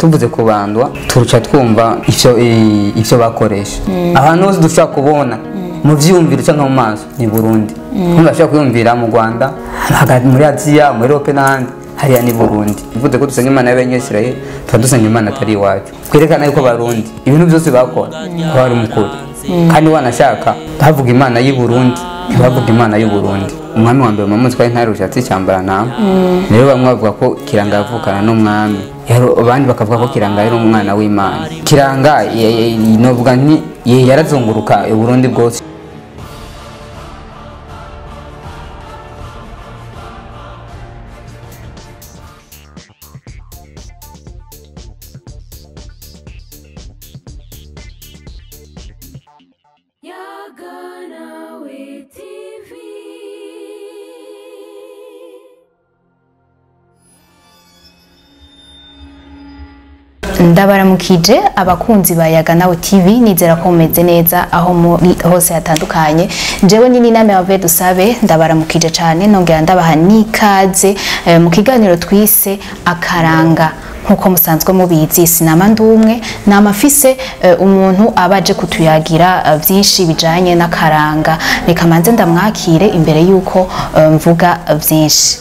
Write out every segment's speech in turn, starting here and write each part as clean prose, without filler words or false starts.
tuvuze kubandwa turuca twumva ivyo bakoresha abantu bose dushaka kubona mu vyumviro cyangwa mu maso ni Burundi bashaka kwiyumvira mu Rwanda hagati muri Aziya muri Europe n'ahandi hariya ni Burundi bivuze ko dusenga Imana y'Abanyesirayeli tudusenga Imana atari iwacu kwerekana yuko Barundi ibintu byose bakora ko ari umukuru kandi wanashaka bavuga Imana y'u Burundi bavuga Imana y'u Burundi umwami wa mbere mu munsi kwa intare rushatse cyambara nama rero bamwe bavuga ko Kiranga yavukana n'umwami abandi bakavuga ko Kiranga ari umwana w'Imana Kiranga novuga nti yarazunguruka u Burundi bwose ndabaramukije abakunzi ba Yaganawe TV nizera ko mumeze neza aho muri hose hatandukanye jewe nini name wave dusabe ndabaramukije cyane nongera ndabaha nikaze mu kiganiro twise akaranga nkuko musanzwe mubizi sinama ndumwe namafise umuntu abaje kutuyagira byinshi bijanye n'akaranga reka manze ndamwakire imbere yuko mvuga byinshi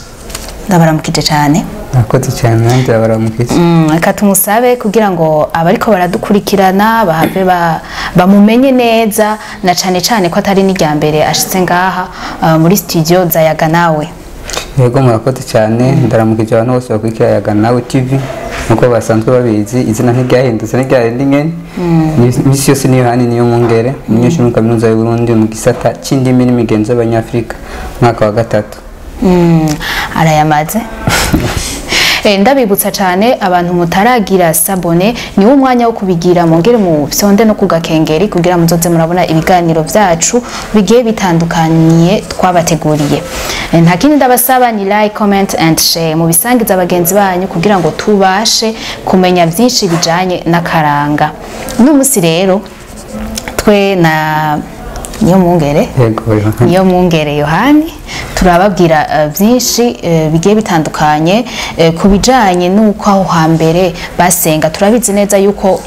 ndabaramukije cyane nakoze cyane nanjye baramukije reka tumusabe kugira ngo abariko baradukurikirana bahave bamumenye neza na cyane ko atari n'irya mbere ashitse ngaha muri studio za Yaganawe. Yego murakoze cyane ndaramukije abantu bose bakurikira Yaganawe TV nuko basanzwe babizi izina ntiryahindutse n'iryarindi nyene misi yose niyo hani niyo Mungere umunyeshuri mu kaminuza y'u Burundi mu gisata c'indimi n'imigenzo y'Abanyafrika mwaka wa 3 arayamaze ndabibutsa cyane abantu mutaragira sabone ni wo mwanya wo kubigira mongere mu vyonde no kugakengeri kugira muzoze murabona ibiganiro vyacu bigiye bitandukanye twabateguriye nta kindi ndabasaba ni like comment and share mu bisangiza abagenzi banyu kugira ngo tubashe kumenya byinshi bijanye n'akaranga n'umusi rero twe na niyo Mungere Yohani turababwira byinshi bigiye bitandukanye kubijanye nuko aho hambere basenga turabizi neza yuko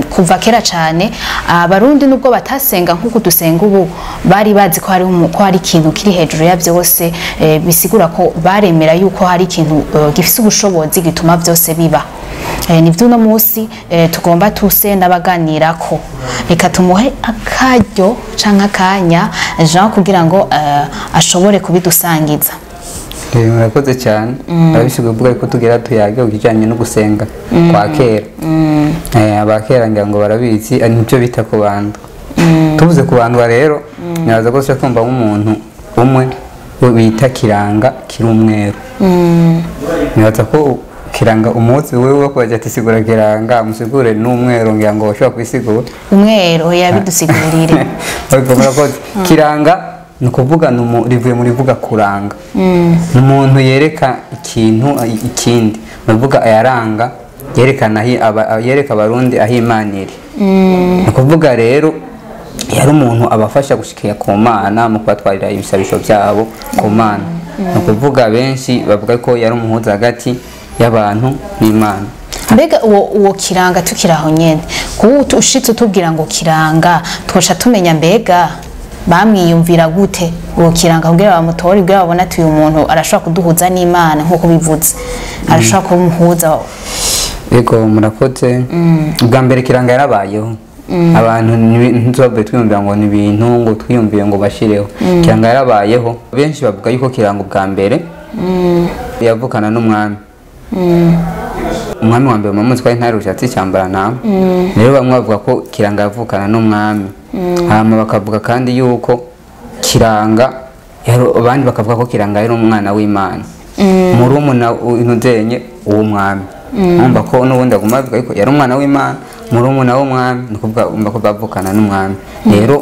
kuva kera cyane abarundi nubwo batasenga nkuko dusenga ubu bari bazi ko hari ikintu kiri hejuru ya byose bisigura ko baremera yuko hari ikintu gifise ubushobozi gituma byose biba nivyo no musi tugomba tuse nabaganirako reka tumuhe akaryo canka kanya Jean kugira ngo ashobore kubidusangiza. Murakoze cyane abishobora kuvuga ko tugera tuyage ukijanye no gusenga kwa kera abakera ngira ngo barabizi nibyo bita ku bantu tuvuze ku bantu rero nyaza ko se kumva nk'umuntu umwe bita Kiranga kiri umweru nyaza ko Kiranga umunsi wewe kwaje tisigura Kiranga musigure n'umwero ngira ngo bashobora kwisigura umwero yabidusigurire ariko murakoze Kiranga nukuvuga rivuye muri vuga kuranga umuntu yereka ikintu ikindi bavuga ayaranga yerekana yereka abarundi ahimanire nukuvuga rero yari umuntu abafasha gushikira ku Mana mu kwatwarira ibisabisho byabo ku Mana nukuvuga benshi bavuga ko yari umuhuza hagati y'abantu n'Imana. Mbega uwo Kiranga tukiraho nyene kuko ushitse tubwira ngo Kiranga twosha tumenya mbega bamwiyumvira gute uwo Kiranga kugira bamutori kugira babona ati uyu muntu arashobora kuduhuza n'Imana nkuko bivuze arashobora kumuhuza. Yego murakoze bwa mbere Kiranga yarabayeho abantu ntuzobe twiyumvira ngo ni ibintu ngo twiyumviye ngo bashireho Kiranga yarabayeho benshi bavuga yuko Kiranga bwa mbere yavukana n'umwami umwami wa mbere mu munsi kwa intare rushatse cyambara nama rero bamwe bavuga ko Kiranga yavukana n'umwami hama bakavuga kandi yuko Kiranga abandi bakavuga ko Kiranga yari umwana w'Imana murumuna intuzenye uwo mwami umva ko n'ubundi aguma bavuga yuko yari umwana w'Imana murumuna w'umwami nukuvuga ko bavukana n'umwami rero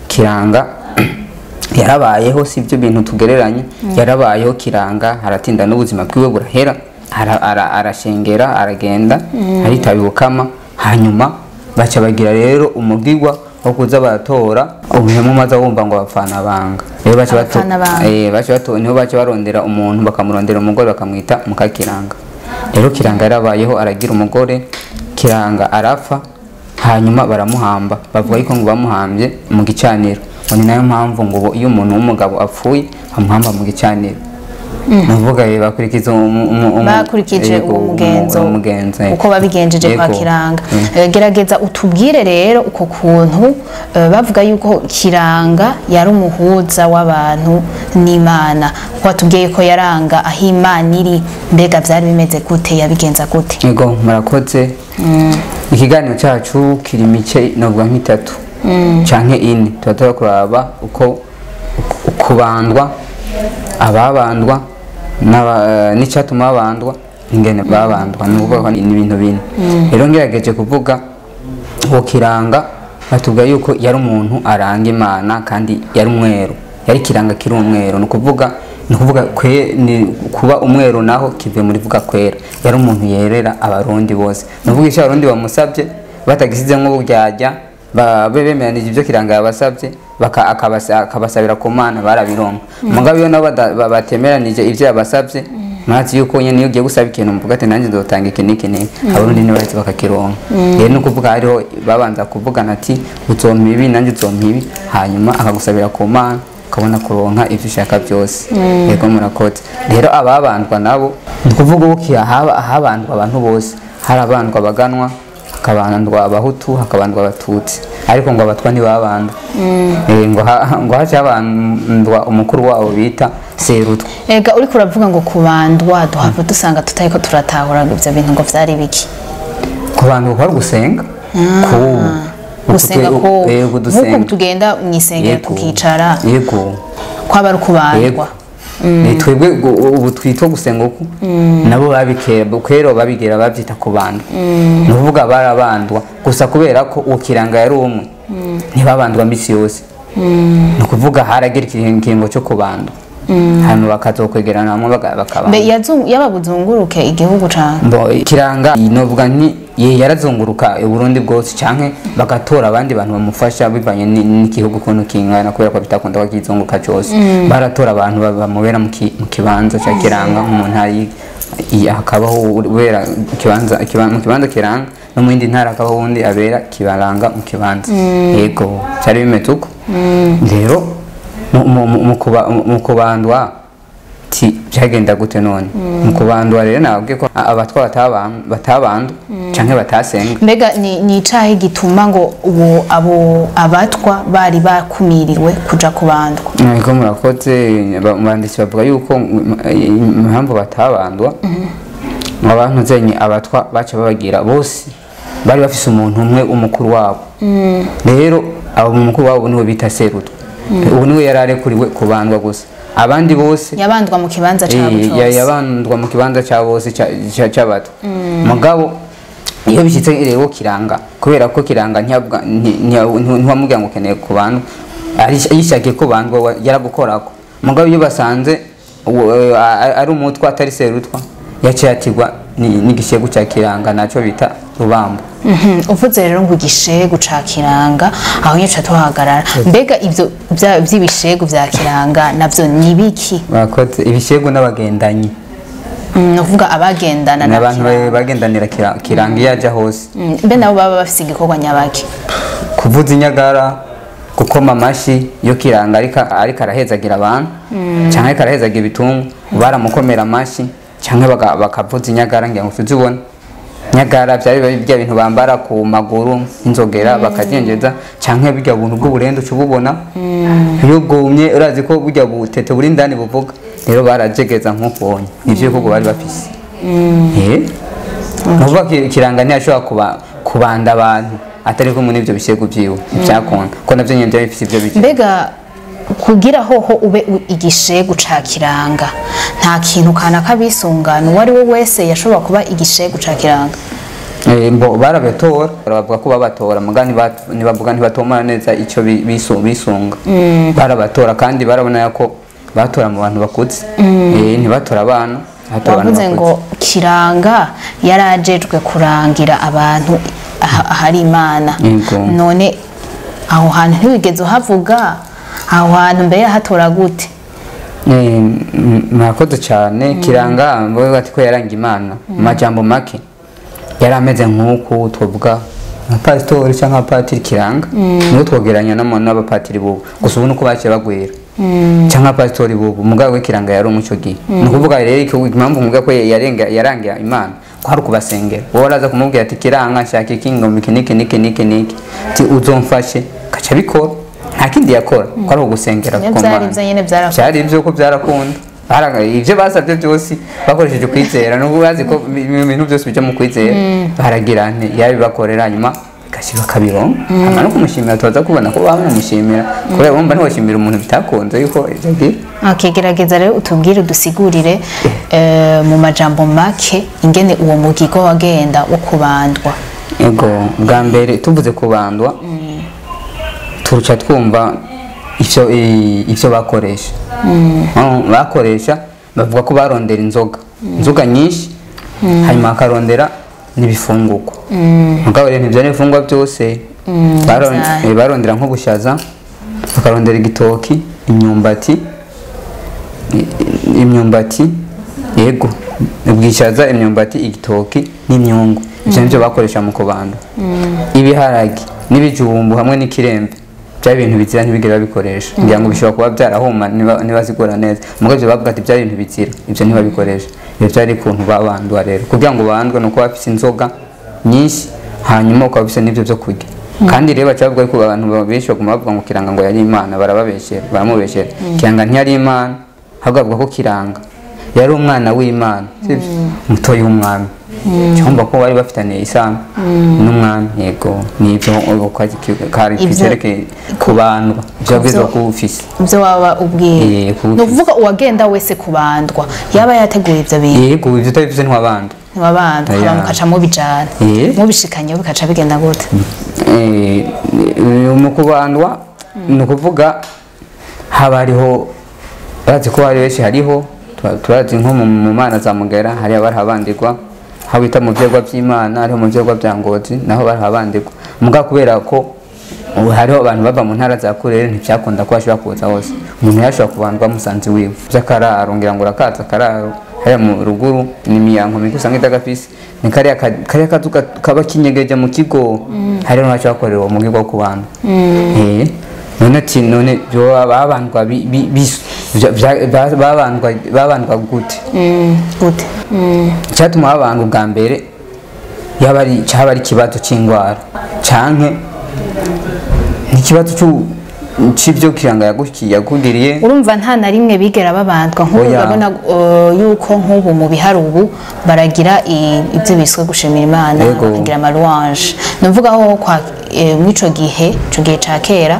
Kiranga yarabayeho si byo bintu tugereranye yarabayeho Kiranga haratinda n'ubuzima bwiwe burahera arashengera aragenda aritabibukama hanyuma baca bagira rero umugigwa wo kuza baratora ubuhemu maze wumva ngo bapfana banga rero baca barondera umuntu bakamurondera umugore bakamwita Mukakiranga rero Kiranga yarabayeho aragira umugore kiranga arapfa hanyuma baramuhamba bavuga yuko ngo bamuhambye mu gicaniro ngo ni nayo mpamvu ngo iyo umuntu w'umugabo apfuye bamuhamba mu gicaniro nuvuga bakurikiza bakurikije uwo mugenzo uko babigenjeje kwa kiranga gerageza utubwire rero uko kuntu bavuga yuko kiranga yari umuhuza w'abantu n'Imana watubwiye ko yaranga aho Imana iri mbega byari bimeze gute yabigenza gute yego murakoze ikiganiro cyacu kiri mice novuga nk'itatu canke ine tuba kuraba uko kubandwa ababandwa n'icyatuma babandwa ingene babandwa nuvuga ni ibintu bine rero ngerageje kuvuga uwo kiranga batubwa yuko yari umuntu aranga Imana kandi yari umweru yari kiranga kiri umweru ni kuvuga kuba umweru naho kive muri vuga kwera yari umuntu yerera abarundi bose nuvuga icyo abarundi bamusabye batagisize nk'uburyarya bemeranije ibyo kiranga yabasabye akabasabira ku Mana barabironka mugabo iyo nabo batemeranije ibyo yabasabye mwazi yuko nyene iyo ugiye gusaba ikintu mvuga ati nanjye ndotanga iki abarundi nibo bahise bakakironka rero no kuvuga hariho babanza kuvugana ati uzompa ibi nanjye uzompa ibi hanyuma akagusabira ku Mana ukabona kuronka ivyo ushaka byose yego murakoze rero ababandwa nabo ni kuvuga uko ahabandwa abantu bose hari abandwa baganwa hakabandwa abahutu hakabandwa abatutsi ariko ngo abatwa ntibabandwa ngo haca habandwa umukuru wabo bita Serutwa ega uriko uravuga ngo kubandwa duhava dusanga tutariko turatahura ivyo bintu ngo vyari biki kubandwa kwari gusenga gusenga ko nk'uko tugenda mw'isengero tukicara yego kwaba ari kubandwa twebwe ubu twitwa gusenga uko nabo babikera babigera babyita kubandwa ni ukuvuga barabandwa gusa kubera ko ukiranga yari umwe ntibabandwa misi yose ni ukuvuga haragira ikiringo cyo kubandwa hano bakazokwegerana hamwe bakabandwa yababuzunguruke igihugu cane kiranga novuga nti yarazunguruka Burundi bwose canke bagatora abandi bantu bamufasha bivanye n'igihugu kuntu kingana kubera ko bitakunda ko kizunguruka cyose baratora abantu bamubera mu kibanza cya kiranga mu ntari hakabaho ubera mu kibanza kiranga no mu yindi ntara hakabaho undi abera kibaranga mu kibanza yego cyari bimeze uko rero mu kubandwa byagenda gute none mu kubandwa rero nababwiye ko abatwa batabandwa canke batasenga mbega ni icahe gituma ngo abo abatwa bari bakumiriwe kuja kubandwa niko murakoze banditsi bavuga yuko impamvu batabandwa abantu zenye abatwa baca babagira bose bari bafise umuntu umwe umukuru wabo rero abo umukuru wabo niwe bita Serutwa ubu niwe yararekuriwe kubandwa gusa abandi bose yabandwa mu kibanza cyabo cyose yabandwa mu kibanza cyabo bose cy'abato mugabo iyo bishitse rero kiranga kubera ko kiranga ntiwamubwira ngo ukeneye kubandwa yishakiye ko bandwa yaragukorako mugabo iyo basanze ari umutwa atari Serutwa yaciyatirwa n'igishegu cya kiranga naco bita rubamba uvuze rero ngo igishegu ca kiranga aho nyica tuhagarara mbega ivyo by'ibishegu vya kiranga navyo ni biki bakoze ibishegu n'abagendanyi uvuga abagendana n'abantu bagendanira kiranga yaje hose mbe nabo baba bafise igikorwa nyabaki kuvuza inyagara gukoma amashi yo kiranga ariko arahezagira abantu canke karahezagira ibitungu baramukomera amashi canke bakavuza inyagara ngira ngo tuzibone nyagara byari bya bintu bambara ku maguru inzogera bakagengeza canke bijya buntu bw'uburendo cububona iyo bwumye urazi ko bujya butete buri ndani buvuga rero barajegeza nk'ukonye ivyo kuko bari bafise nuvuga kiranga ntiyashobora kubanda abantu atari ko muri ivyo bishego byiwe byakunda ko navyo nyende bifise ivyo bije mbega kugira hoho ube igishegu ca kiranga nta kintu kana kabisungana uwari we wese yashobora kuba igishegu ca kiranga mbo barabetora bavuga ko babatora mugani nibavuga ntibatomara neza ico bisunga barabatora kandi barabona ko batora mu bantu bakuze ntibatora abana bavuze ngo kiranga yarajejwe kurangira abantu ahari Imana none aho hantu ntiwigeze uhavuga aho hantu mbere hatora gute mwakoze cyane kiranga mbo bati ko yaranga Imana majambo make yari ameze nk'uko twavuga nka pasitori cyangwa patiri kiranga niyo twogeranya n'abapatiri bubu gusa ubu nuko baciye bagwira cyangwa pasitori bubu mugabo w'ikiranga yari umuco gihe ni ukuvuga rero impamvu muvuga ko yarangira imana ko hari ukubasengera wowe uraza kumubwira ati kiranga nshaka ikingombe niki ati uzomfashe kaca bikora nta kindi yakora ko ari ugusengera ku mana byari ibyo ko byarakunda ibyo basabye byose bakoresheje kwizera n'ubwo bazi ko ibintu byose bijya mu kwizera baragira yabibakorera nyuma gashyirwa kabironka no kumushimira tuza kubona ko bamushimira kubera bumva ntiwashimira umuntu bitakunze yuko gerageza rero utubwire udusigurire mu majambo make ingene uwo mugigo wagenda wo kubandwa. Ego bwa mbere tuvuze kubandwa turuca twumva ivyo bakoresha bavuga ko barondera inzoga nyinshi hanyuma bakarondera n'ibifungurwa mugabo rero ntivyari ibifungwa byose barondera nko gushaza bakarondera igitoki imyumbati yego ubwishaza imyumbati igitoki n'imyungu ivyo nivyo bakoresha mu kubanda ibiharage n'ibijumbu hamwe n'ikirembe bya bintu bizira ntibigera bikoresha ngira ngo bishobora kuba byarahuma nibazigora neza mugabo byo bavuga ati bya bintu bizira ivyo ntibabikoresha iyo byari kuntu babandwa rero kugira ngo bandwe no kuba bafise inzoga nyinshi hanyuma ukaba bise n'ivyo byo kurya kandi rero bacavuga ko abantu benshi baguma bavuga ngo kiranga ngo yari imana baramubeshera kiranga ntiyari imana hagavuga ko kiranga yari umwana w'Imana mutoyi w'umwami cyumva ko bari bafitaniye isano n'umwami yego nivyo kari kicereke kubandwa byo bizo kufise ibyo waba ubwiye no kuvuga uwagenda wese kubandwa yaba yateguye ibyo bintu yego ibyo utabivuze ntwabandwa mukaca mubijana mubishikanye bikaca bigenda gute mu kubandwa no kuvuga habariho bazi ko hari benshi hariho turazi nko mu mana za mugera hari abarahabandirwa habita mu byegwa by'Imana hariho mu byegwa bya Ngozi naho barahabandirwa muga kubera ko hariho abantu bava mu ntara za kure ntibyakunda ko bashobora kuza hose umuntu yashobora kubandwa musanzi wiwe by'akararo ngira ngo rakaza akararo haya mu ruguru ni miyanko mikusanga idagafise ni kariya kazuka kaba kinyegeje mu kigo hariho n'abashobora korera mu gigo kubandwa none byo babandwa babandwa gute cyatuma babandwa bwa mbere cyaba ari ikibazo cy'indwara canke n'ikibazo c'ibyo kiranga yakugiriye urumva nta na rimwe bigera babandwa nk'ubu urabona yuko nk'ubu mu biharubu baragira ibyo biswe gushimira Imana bakagira amalouange nuvugaho kwa mwico gihe ca kera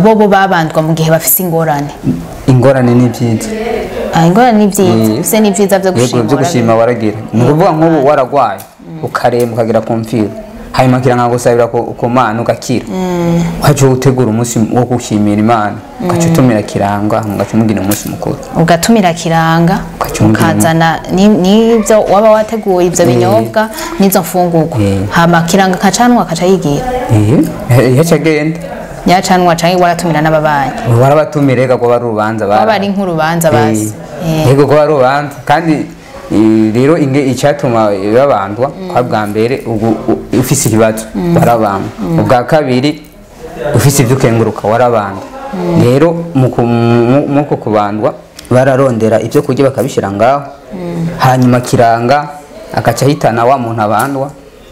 bobo babandwa mu gihe bafise ingorane ni byiza ingorane ni byiza se ni byiza byo gushima waragira ni ukuvuga nk'ubu waragwaye ukaremba ukagira kumfira hanyuma kiranga gusabira ku Mana ugakira waje utegura umunsi wo gushimira Imana ugaca utumira kiranga ugaca umugira umunsi mukuru ugatumira kiranga ukazana n'ibyo waba wateguye ibyo binyobwa n'izo mfungurwa hama kiranga kacanwa akaca yigira yacagenda nyacanwa canke waratumira n'ababanyi warabatumira rega ko bari urubanza bari nk'urubanza basi yego ko bari urubanza kandi rero icyatuma babandwa kwa bwa mbere ufise ikibazo warabandwa ubwa kabiri ufise ibyo ukenguruka warabandwa rero muko kubandwa bararondera ibyo kurya bakabishira ngaho hanyuma kiranga akaca hitana wa muntu abandwa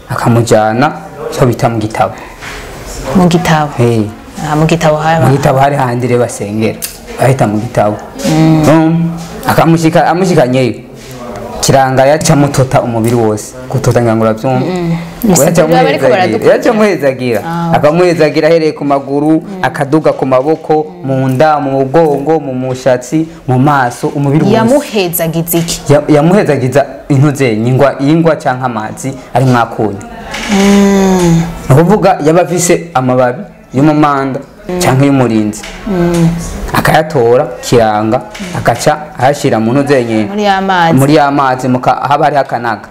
akamujyana cyo bita mu gitabo mu gitabo hari handire basengera bahita mu gitabo amushikanyeyo kiranga yaca mutota umubiri wose gutota ngangura byumva yaca muhezagira akamuhezagira ahereye ku maguru akaduga ku maboko mu nda mu mugongo mu mushatsi mu maso umubiri wose yamuhezagiza iki yamuhezagiza intuze ingwa canka amazi ari mwakunye ukuvuga yabafise amababi y'umumanda canke y'umurinzi akayatora kiranga akaca ahashira mu ntuzenye muri amazi haba hari akanaga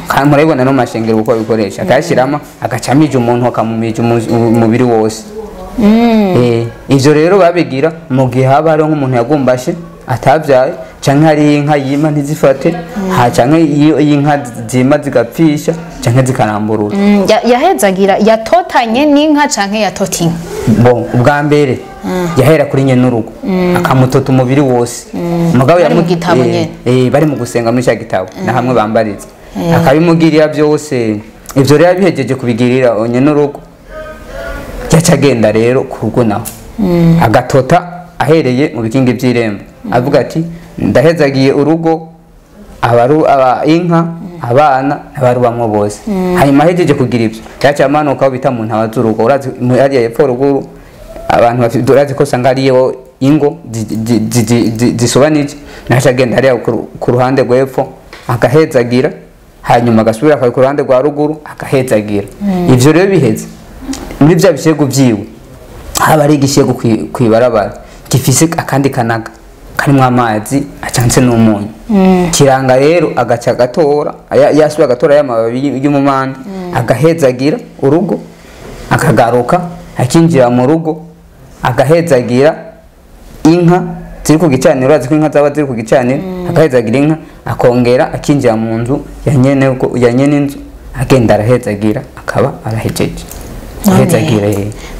kandi murabibona no mashengero uko bikoresha akayashiramo agacamije umuntu akamumije umubiri wose ivyo rero babigira mu gihe haba hariho nk'umuntu yagumbashe atavyaye canke hari inka yima ntizifate canke iyo inka zima zigapfisha canke zikaramburura. Yahezagira yatotanye n'inka canke yatota inka? Bon, ubwa mbere yahera kuri nyene n'urugo akamutota umubiri wose. Mugabo Bari mu gitabo nyene? Bari mu gusenga muri cya gitabo na hamwe bambariza akabimugirira byose. Ivyo rero bihejeje kubigirira nyene n'urugo yaca agenda rero ku rugo naho agatota ahereye mu bikingi by'irembo avuga ati ndahezagiye urugo aba inka abana abarubamwo bose. Hanyuma ahejeje kugira ivyo yaca amanuka aho bita mu ntaba z'urugo. Urazi hariya hepfo ruguru abantu urazi ko usanga hariyo ingo zisobanije, naca agenda hariya ku ruhande rw'epfo agahezagira, hanyuma agasubira ku ruhande rwa ruguru agahezagira. Ivyo rero biheze muri bya bishego vyiwe haba ari igishego kwibarabara gifise akandi kanaga karimwo amazi acanse n'umunyu. Kiranga rero agaca gatora yasubira agatora y'amababi y'umumanda agahezagira urugo akagaruka akinjira mu rugo agahezagira inka ziri ku gicaniro. Urazi ko inka zaba ziri ku gicaniro, agahezagira inka akongera akinjira mu nzu ya nyene inzu agenda arahezagira akaba arahejeje.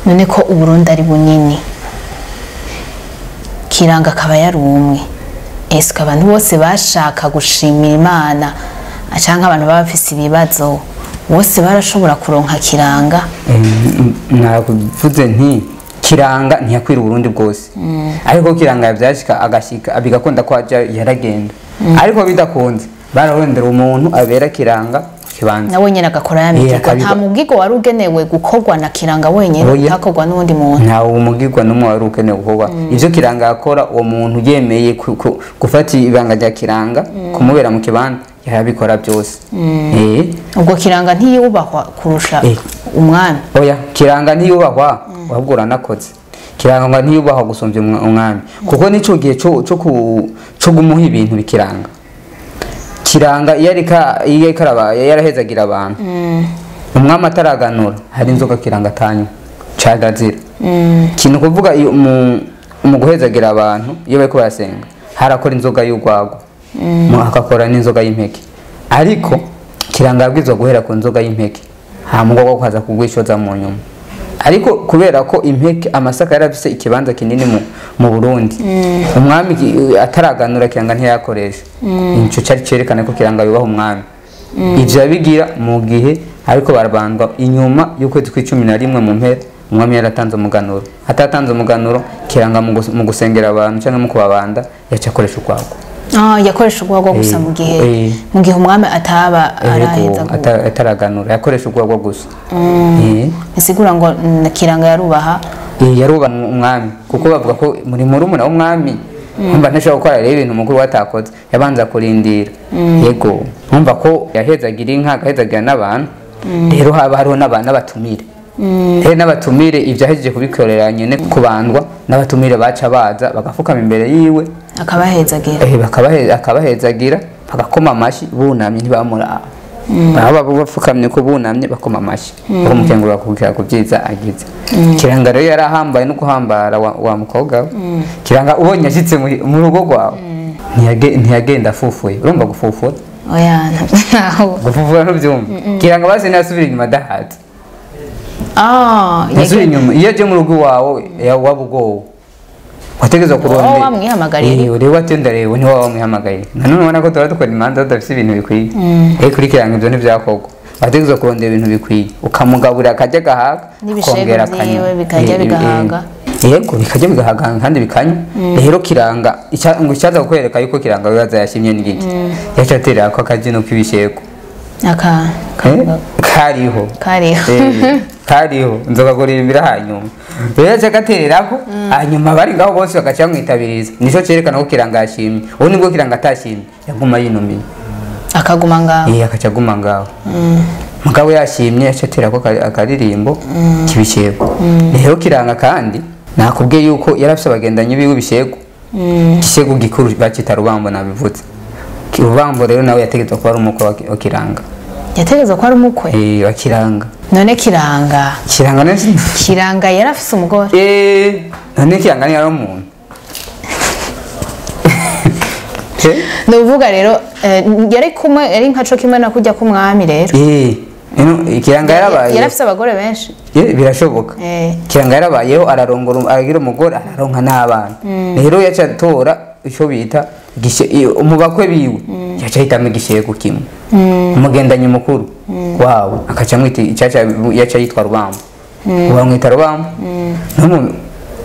None ko Uburundi ari bunini Kiranga akaba yari umwe, ese abantu bose bashaka gushimira Imana canke abantu baba bafise ibibazo bose barashobora kuronka Kiranga? Nakuvuze nti Kiranga ntiyakwira Uburundi bwose, ariko Kiranga yavyashika agashika abigakunda ko yaragenda, ariko bidakunze bararondera umuntu abera Kiranga kibanza nawe nyene agakora yamigirwa. Nta mubwigo wari ugenewe gukorwa na Kiranga wenyene, utakorwa n'undi muntu? Nta umugirwa n'umwe wari ugenewe gukorwa. Ivyo Kiranga yakora uwo muntu yemeye gufata ibanga rya Kiranga kumubera mu kibanza yarabikora byose. Ubwo Kiranga ntiyubahwa kurusha umwami? Oya, Kiranga ntiyubahwa ahubwo uranakoze. Kiranga ntiyubahwa gusumbya umwami kuko nico gihe cyo gumuha ibintu bikiranga. Kiranga iyo karaba yarahezagira abantu umwami ataraganura hari inzoga Kiranga atanywa cadazira. Kintu kuvuga mu guhezagira abantu iyo bariko barasenga harakora inzoga y'urwagwa akakora n'inzoga y'impeke, ariko Kiranga yabwirizwa guhera ku nzoga y'impeke hamugwa kwaza kugwishoza mu nyuma. Ariko kubera ko impeke amasaka yarafise ikibanza kinini mu Burundi umwami ataraganura Kiranga ntiyakoresha. Ico cari cerekana ko Kiranga yubaha umwami. Ivyo yabigira mu gihe ariko barabandwa inyuma y'ukwezi kwa11 mu mpera umwami yaratanze umuganuro. Atatanze umuganuro Kiranga mu gusengera abantu cyangwa mu kubabanda yaca akoresha urwagwa. Yakoresha urwagwa gusa mu gihe umwami ataba araheza ataraganura yakoresha urwagwa gusa. Isigura ngo Kiranga yarubaha umwami kuko bavuga ko muri murumuna w'umwami umva ntashobora gukora rero ibintu mukuru watakoze yabanza kurindira. Yego umva ko yahezagira inka agahezagira n'abantu, rero haba hariho n'abantu batumire. Rero n'abatumire ivyo ahejeje kubikorera nyene kubandwa n'abatumire baca baza bagafukama imbere yiwe akabahezagira bagakoma amashi bunamye ntibamuraba. Baba bafukamye ko bunamye bakoma amashi bakamukengurira kubwira ku byiza agize. Kiranga rero yarahambaye no guhambara wa mukobwa. Kiranga ubonye ashitse mu rugo rwawe ntiyagenda afufuye. Urumva gufufura? Oya ntaho gufufura ntubyumva. Kiranga base nasubira inyuma dahatse. Nasubira inyuma iyo je mu rugo wawe wabugowe wategeza kuronde wamwihamagariye rero watenda rero niho wamwihamagariye. Nanone ubona ko dukora imanza tudafite ibintu bikwiye. Kuri Kiranga ibyo ntivyakorwa wategeza kurondera ibintu bikwiye ukamugaburira akajya gahaga kongera akanywa bikajya bigahaga. Yego bikajya bigahaga kandi bikanywa. Rero Kiranga ngo icyaza kukwereka yuko Kiranga wibaza yashimye n'igiki yacatera ko akajino k'ibisheko kariho nzoga goririmbira hanyuma rero cyagatererako hanyuma bari ngaho bose bagaca mwitabiriza. Nico cerekana ko Kiranga yashimye. Ubu nibwo Kiranga atashimye yaguma yinumiye akaguma ngaho akacaguma ngaho. Mugabo yashimye yacatera ko akaririmbo kibishego. Rero Kiranga kandi nakubwiye yuko yarafise abagendanyi biwe bishego. Gishego gikuru bacita Rubambo nabivuze. Rubambo rero nawe yategetswe ko ari umukwe wa Kiranga. Yategetswe ko ari umukwe wa Kiranga. None Kiranga nese Kiranga yarafise umugore? None Kiranga ni yari umuntu nuvuga rero yari kumwe yari nkaco kimwe na kujya kumwami rero Kiranga yarabaye yarafise abagore benshi birashoboka Kiranga yarabayeho ararongora agira umugore araronka n'abana rero yaca atora ico bita umubakwe biwe yaca hitamo igishego kimwe umugendanye mukuru wabo akaca mwita icaca yaca yitwa Rubamba bamwita Rubamba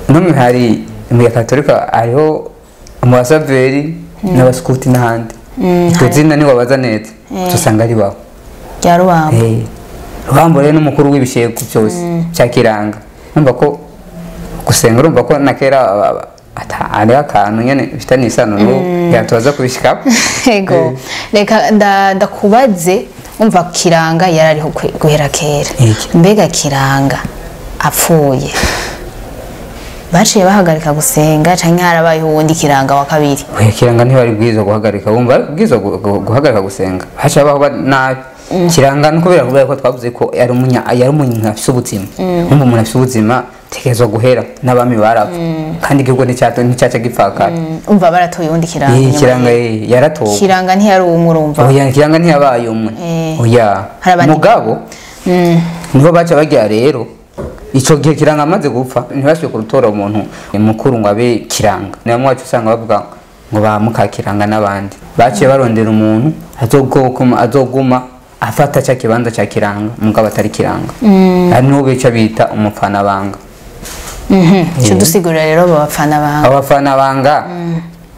no hari mu Katolika hariho umwasaveri n'abaskuti n'ahandi iryo zina ni wabaza neza tusanga ari baho rya Rubamba Rubamba rero n'umukuru w'ibishego byose cya Kiranga numva ko gusenga urumva ko na kera ari akantu nyene bifitanye isano no yatoza kubishika yego reka ndakubaze umva Kiranga yarariho guhera kera mbega Kiranga apfuye baciye bahagarika gusenga canke harabaye uwundi Kiranga wa kabiri Kiranga ntibari bwiza guhagarika wumva bwiza guhagarika gusenga haca baho nabi Kiranga nuko kubera ko twavuze ko yari umuntu afite ubuzima umuntu afite ubuzima tekezo guhera n'abami barapfa kandi igihugu nticyaca gipfakara umva baratoye uwundi Kiranga Kiranga yaratowe Kiranga ntiyari umurumva Kiranga ntiyabaye umwe mugabo niho baca bagira rero ico gihe Kiranga amaze gupfa ntibashoboye kurutora umuntu mukuru ngo abe Kiranga niyo mwacu usanga bavuga ngo bamuka Kiranga n'abandi baciye barondera umuntu azoguma afata cya kibanza cya Kiranga mugabo atari Kiranga ari no bica bita umufana banga cyo dusigurira rero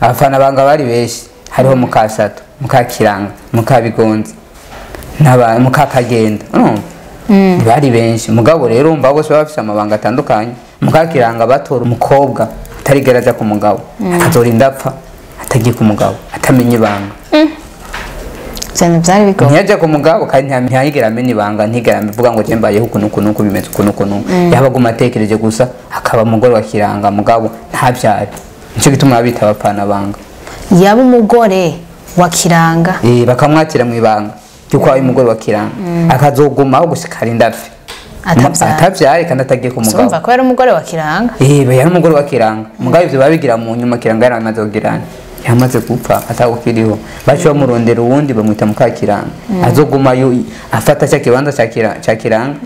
abafana banga bari beshi hariho mukasato mukakiranga mukabigonzi naba mukakagenda bari benshi mugabo rero umva bose bafite amabanga atandukanye mukakiranga batora umukobwa atarigeraza ku mugabo akatora indapfa atagiye ku mugabo atamenye ibanga cyane byari bigo ntiyaje ku mugabo kandi ntiyigera amenya ibanga ntigera mvuga ngo je mbayeho kunuko bimeze kunuko yabaga umatekereje gusa akaba umugore wa Kiranga mugabo ntabyari nico gituma babita abapana banga yaba umugore wa Kiranga bakamwatira mu ibanga cyuko ari umugore wa Kiranga akazogumaho gushikara indafi atabyari kandi atagiye ku mugabo umva ko yari umugore wa Kiranga yari umugore wa Kiranga mugabo ivyo babigira mu nyuma Kiranga yari amaze kugirana yamaze gupfa atagukiriho bacu bamurondera uwundi bamwita mukakiranga azoguma yo afata cya kibanza cya Kiranga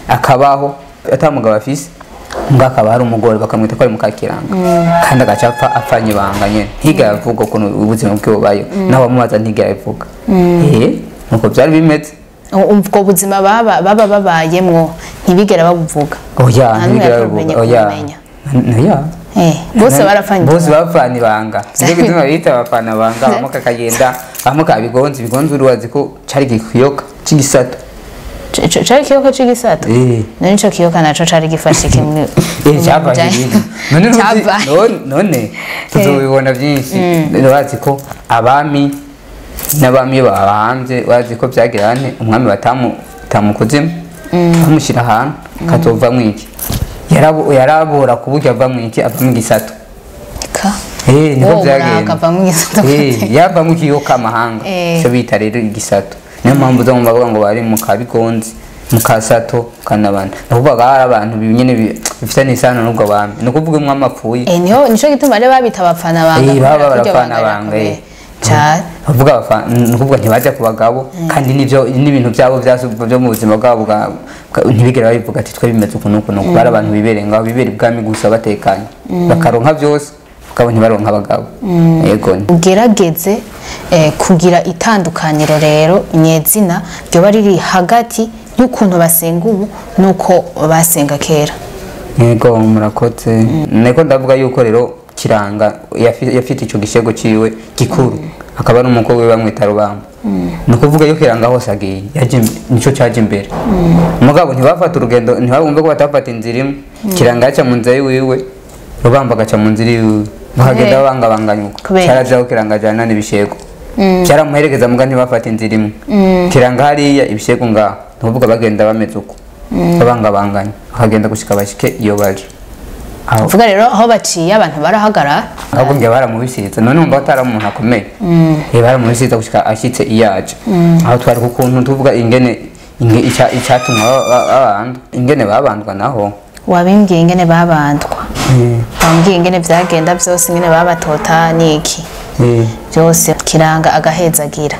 akabaho atamugabo afise ngo akaba hari umugore bakamwita ko ari mukakiranga kandi agacapfa apfanye ibanga nyene ntiga yavuga ko ubuzima bwe bubayo nawe amubaza ntiga yavuga nuko byari bimeze ubwo buzima baba babayemwo ntibigera babuvuga ntibigera babuvuga bose barafanye bose bapfana ibanga nje gituma bita bapfana banga bamuka kagenda bamuka bigonzi uruwazi ko cari gikiyoka cigisato cari kiyoka cigisato none ico kiyoka naco cari gifashe kimwe none tuzobibona byinshi wazi ko abami n'abami bahanze wazi ko byagirane umwami batamukuzimu bamushyira ahantu katova mwiki yarabura kuburyo ava mwiki ava mu gisato niko byagenda yava mu kiyoka amahanga cyo bita rero igisato niyo mpamvu zo bavuga ngo bari mu kabigonzi mu kasato kanabana nakuvuga hari abantu nyine bifitanye isano n'ubwo bami ni ukuvuga umwami apfuye nico gituma rero babita abafana banga bavuga nukuvuga ntibajya ku bagabo kandi n'ibintu byabo byo mu buzima bwabo ntibigera babivuga ati twe bimeze ukuntu bari abantu bibereye ngaho bibera ibwami gusa batekanye bakaronka byose bakabo ntibaronka abagabo yego ugerageze kugira itandukaniro rero nyezina ryo bari riri hagati y'ukuntu basenga ubu nuko basenga kera yego murakoze neko ndavuga yuko rero Kiranga yafite ico gishego ciwe gikuru akaba ari umukobwa we bamwita Rubamba nukuvuga yo Kiranga hose agiye yaje nico cyaje imbere mugabo ntibafata urugendo ntibabumve ko batafata inzira imwe Kiranga yaca mu nzira yiwe Rubamba gaca mu nzira yiwe bahagenda bangabanganyuka cyarajaho Kiranga jana n'ibishego cyaramuherekeza muga ntibafata inzira imwe Kiranga hariya ibishego ngaho nukuvuga bagenda bameze uko babangabanganya bahagenda gushika bashike iyo baje uvuga rero aho baciye abantu barahagara ahubwo nge baramubisiza none umva atari umuntu akomeye baramubisiza gushika ashitse iyaje aho twari kukuntu tuvuga ingene icyatumwa abantu ingene babandwa naho wabimbwiye ingene babandwa wambwiye ingene vyagenda byose ingene babatota niki byose kiranga agahezagira.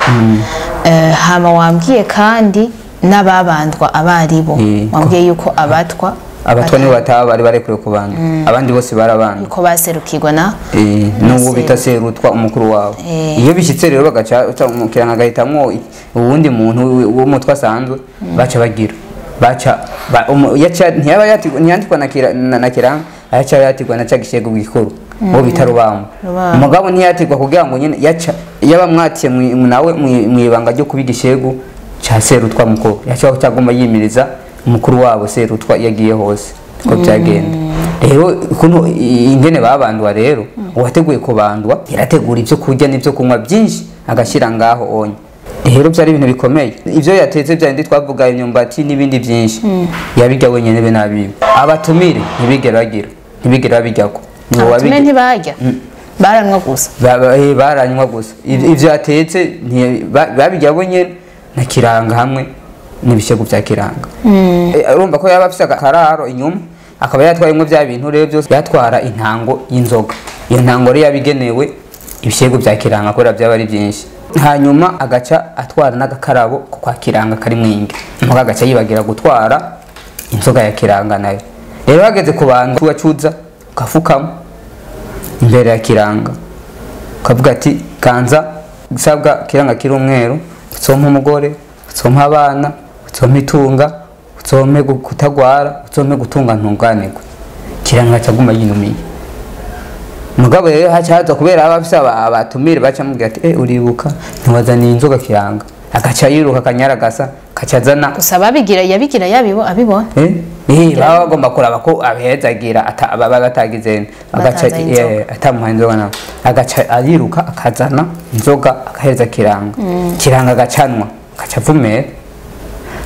Hama wambwiye kandi n'ababandwa abaribo wambwiye yuko abatwa nibo bataba bari barekure kubandwa, abandi bose barabandwa uko baserukirwa na n'uwo bita serutwa umukuru wabo. Iyo bishyitse rero bagaca kiranga gahitamwo uwundi muntu w'umutwe asanzwe baca bagira ntiyandikwa na kiranga ayaca yatigwa na cagishego gikuru uwo bita rubamba. Umugabo ntiyatigwa kugira ngo nyine yaca yabamwatiye nawe mwibanga ryo kubigishego cha serutwa mukuru yaca cyagomba yimiriza umukuru wabo serutwa yagiye hose ko byagenda. Rero kuno ingene babandwa rero uwateguye kubandwa yarategura ibyo kurya n'ibyo kunywa byinshi agashira ngaho onye. Rero byari ibintu bikomeye, ivyo yateze byandi twavuga imyumbati n'ibindi byinshi yabirya wenyene be nabibi. Abatumire ntibigera babijyako abatumire ntibarya baranywa gusa baranywa gusa ivyo yatetse babijya wenyene na kiranga hamwe n'ibishego bya kiranga. Urumva ko yaba afise akararo inyuma akaba yatwayemwe bya bintu rero byose yatwara intango y'inzoga. Iyo ntango rero yabigenewe ibishego bya kiranga kora byaba ari byinshi. Hanyuma agaca atwara n'agakarabo ko kwa kiranga kari mwingi nuko agaca yibagira gutwara inzoga ya kiranga nayo. Rero hageze ku bantu tugacuza ukafukamo imbere ya kiranga ukavuga ati kanza gisabwa kiranga kiri umweru utsompa umugore utsompa abana utsompa itunga utsompe kutagwara utsompe gutunga ntunganirwe. Kiranga cyaguma yinumiye. Mugabo rero hacaza kubera abafise abatumire baca mubwira ati uribuka ntiwazaniye inzoga kiranga agaca yiruka akanyaragasa kacazana gusa yabigira abibona baba bagomba kuraba ko abezagira batagize agaca atamuha inzoga nawe agaca yiruka akazana inzoga agahereza kiranga. Kiranga agacanwa agaca avumera.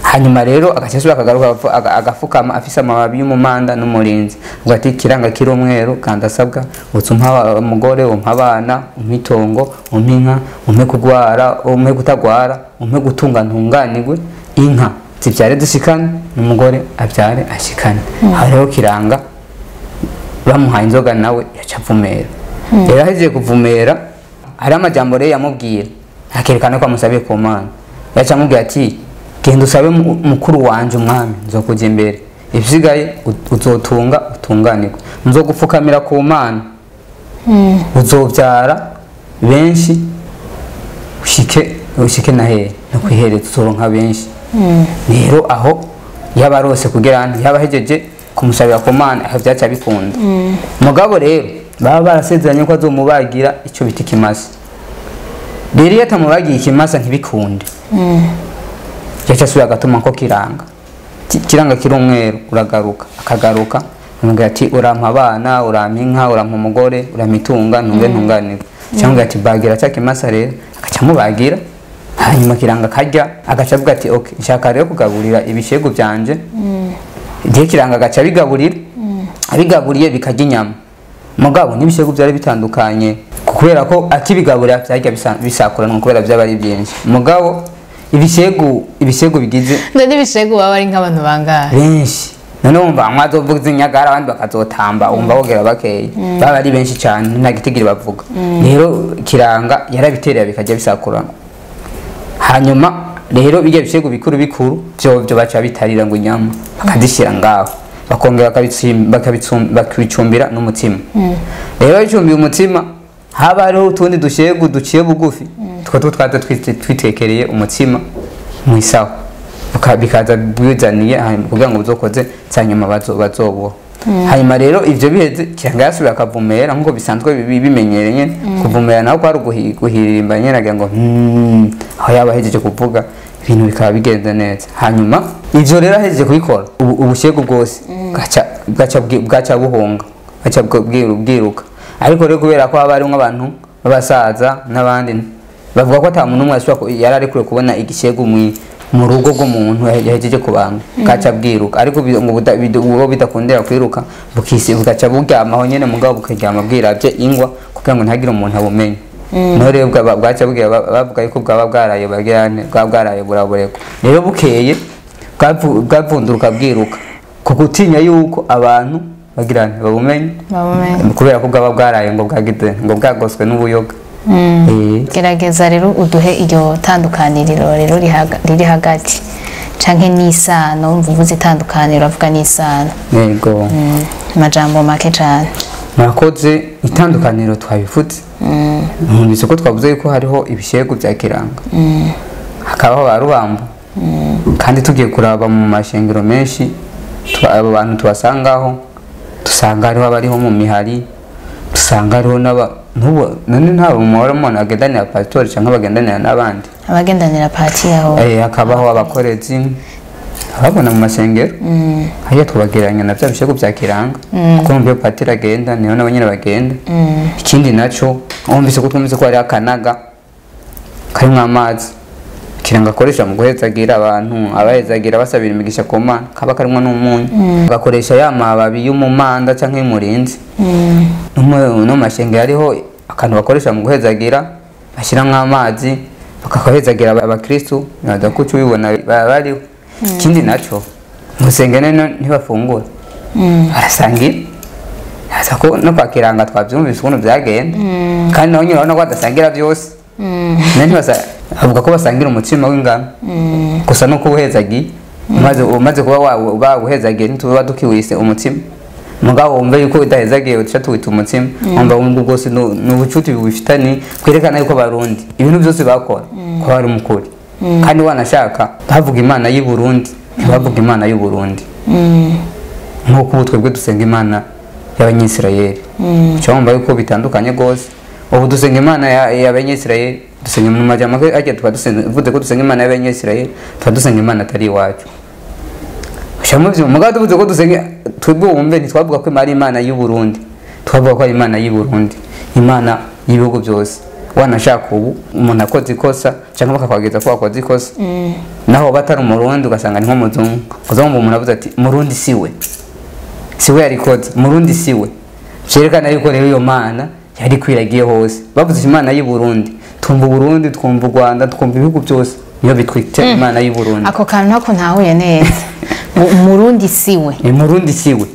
Hanyuma rero agaca asubira akagaruka agafukama afise amababi y'umumanda n'umurinzi ugati kiranga kiri umweru kandi asabwa utsumpa umugore umpa abana umpitongo umpinka umpe kugwara umpe kutagwara umpe gutunga ntunganirwe inka zivyare zishikane n'umugore avyare ashikane. Aho rero kiranga bamuhaye inzoga nawe yaca avumera. Rero ahejeje kuvumera hari amajambo rero yamubwira akerekana ko amusabiye ku Mana. Yaca amubwira ati genda usabe mukuru wanje umwami nzokuja imbere ivyigaye uzotunga utunganirwe nzogupfukamira ku Mana uzovyara benshi ushike nahe no kwihereza uzoronka benshi. Rero aho yabarose kugira yabahejeje kumusabira ku Mana aho vyaca bikunda. Mugabo rero baba barasezeranye ko azomubagira ico bita ikimasa. Rero iyo atamubagiye ikimasa ntibikunde yaca suya gatuma ko kiranga kiri umweru uragaruka akagaruka umubwira ati urampa abana urampa inka urampa umugore urampa itunga ntunganirwe. Cyangwa ati bagira cya kimasa rero agaca mubagira. Hanyuma kiranga karya agaca avuga ati okay nshaka rero kugaburira ibishego byanje. Igihe kiranga agaca abigaburiye bikarya inyama. Mugabo n'ibishego byari bitandukanye kubera ko akibigaburira byajya bisakuranwa kubera byaba ari byinshi. Mugabo ibishego bigize n'ibishego baba ari nk'abantu bangahe benshi. None wumva mwazovuga inyagara abandi bakazotamba wumva bogera bakeye baba ari benshi cyane nta gitigiri bavuga. Rero kiranga yarabiterera bikajya bisakuranwa. Hanyuma rero bijya bishego bikuru byo baca bitarira ngo inyama bakadishira ngaho bakongera bakabicumbira n'umutima. Rero icumbiye umutima haba hariho utundi dushego duciye bugufi two twaza twitekereye umutima mu isaho bikaza bizaniye kugira ngo buzokoze cyanyuma bazobo. Hanyuma rero ivyo biheze kiranga yasubira akavumera nkuko bisanzwe bimenyereye kuvumera naho kwari guhirimba nyene ngo aho yabahejeje kuvuga ibintu bikaba bigenze neza. Hanyuma ivyo rero ahejeje kubikora ubushego bwose bwaca buhonga baca bwiruka. Ariko rero kubera ko haba ari nk'abantu babasaza n'abandi bavuga ko ata muntu umwe yari ari kure kubona igishego mu rugo rw'umuntu yahejeje kubanga gaca bwiruka. Ariko ngo bidakundira kwiruka bugaca buryamaho nyene mugabo bukaryama bwiravye ingwa kugira ngo ntagire umuntu abumenye. No rero bwaca bwira bavuga yuko bwaba bwaraye bwaraye burabureko. Rero bukeye bwavunduruka bwiruka kugutinya yuko abantu bagirana babumenye kubera ko bwaba bwaraye ngo bwagite ngo bwagoswe n'ubuyoga gerageza rero uduhe iryo tandukaniriro rero riri hagati canke n'isano mvuze itandukaniro avuga n'isano yego majambo make cane mwakoze itandukaniro twabifutse numvise ko twavuze yuko hariho ibishego bya kiranga hakabaho ba rubambo kandi tugiye kuraba mu mashengero menshi abo bantu tubasangaho dusanga hariho abariho mu mihari dusanga hariho none ntabwo umubare umuntu agendanira pasitori cyangwa bagendanira n'abandi abagendanira pati yaho hakabaho abakorezi ababona mu mashengero hariya tubagereranya na bya bishego bya kiranga kuko mu byo patiri agenda niho nabo nyine bagenda ikindi naco wumvise ko hari akanaga karimo amazi kiranga akoresha mu guhezagira abantu abahezagira basabira imigisha ku Mana kaba karimo n'umunyu bakoresha ya mababi y'umumanda cyangwa y'umurinzi no mashengero hariho akantu bakoresha mu guhezagira bashyiramo amazi bakakohezagira abakristo nada kuco ubibona bariho ikindi naco musengene ntibafungura barasangira hasa ko no kwakiranga twabyumvise ukuntu byagenda kandi naho nyine urabona ko badasangira byose avuga ko basangira umutsima w'ingano gusa nuko ubuhezagiye umaze kuba wabuhezagiye ntituba dukiwise umutsima mugabo wumve yuko udahezagiye uca tuwita umutsima wumva wumva rwose n'ubucuti bubifitanye kwerekana yuko Barundi ibintu byose bakora ko bari umukuri kandi wanashaka bavuga Imana y'u Burundi bavuga Imana y'u Burundi nk'uko ubu twebwe dusenga Imana y'Abanyisirayeli cyangwa yuko bitandukanye gose ubu dusenga Imana y'Abanyisirayeli dusenga mu majambo ajya tuvuze ko dusenga Imana y'Abanyisirayeli dusenga Imana atari iwacu shamuvyo mugabo tuvuze ko dusenga twebwe wumve ntitwavuga ko Imana y'u Burundi twavuga ko ari Imana y'u Burundi Imana y'ibihugu byose wanashaka ubu umuntu akoze ikosa cyangwa bakakwageza ko wakoze ikosa naho batari umurundi ugasanga ni nk'umuzungu kuzamva umuntu avuze ati murundi siwe yarikoze murundi siwe cyerekana yuko rero iyo Mana yari kwiragiye hose bavuze Imana y'u Burundi twumva Burundi twumva Rwanda twumva ibihugu byose niyo bitwite Imana y'u Burundi ako kantu nako ntahuye neza murundi siwe murundi siwe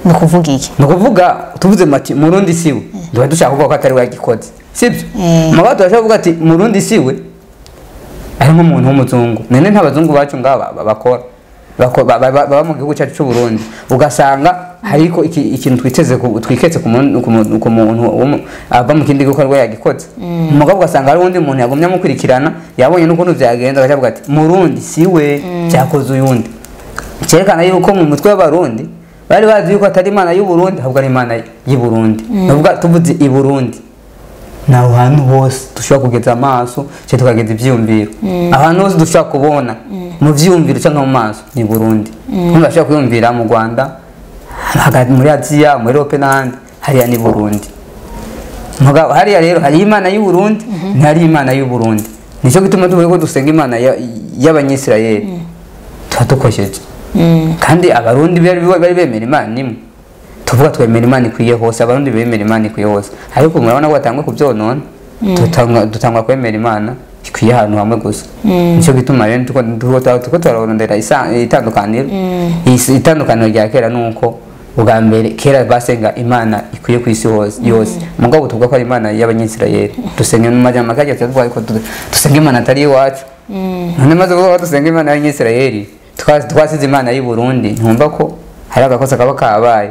nukuvuga iki nukuvuga tuvuze mati murundi siwe duha dushaka kuvuga ko atari we yagikoze sibyo mugabo turashaka kuvuga ati murundi siwe ari nk'umuntu w'umuzungu nene ntabazungu bacu ngaba bakora baba mu gihugu cyacu cy'u Burundi ugasanga hariko ikintu twiketse ku muntu ava mu kindi gihugu yagikoze mugabo ugasanga ari undi muntu yagumya mukurikirana yabonye n'ukuntu byagenza akavuga ati murundi siwe cyakoze uyundi cyerekana yuko mu mutwe w'Abarundi bari bazi yuko atari Imana y'u Burundi ahubwo ari Imana y'u Burundi navuga tuvuze i Burundi naho hantu hose dushobora kugeza amaso cyo tukageza ivyumviro ahantu hose dushobora kubona mu vyumviro cyangwa mu maso ni Burundi ntibashaka kuyumvira mu Rwanda hagati muri Aziya muri Europe n'ahandi hariya ni Burundi mugabo hariya rero hari Imana y'u Burundi ntari Imana y'u Burundi nicyo gituma tuvuga ko dusenga Imana y'Abanyisirayeli tutukosheje kandi Abarundi bari bemera Imana imwe tuvuga twemera Imana ikwiye hose Abarundi bemera Imana ikwiye hose ariko murabona ko batangwa kubyonona dutangwa kwemera Imana ikwiye ahantu hamwe gusa nicyo gituma rero tuko turarondera itandukaniro itandukaniro rya kera nuko ubwa mbere kera basenga Imana ikwiye ku isi yose mugabo tuvuga ko ari Imana y'Abanyisirayeli dusenga mu majambo akajya tuvuga ko dusenga Imana atari iwacu none maze kuvuga ko dusenga Imana y'Abanyisirayeli twasize Imana y'u Burundi ntumva ko hari agakosa kaba kabaye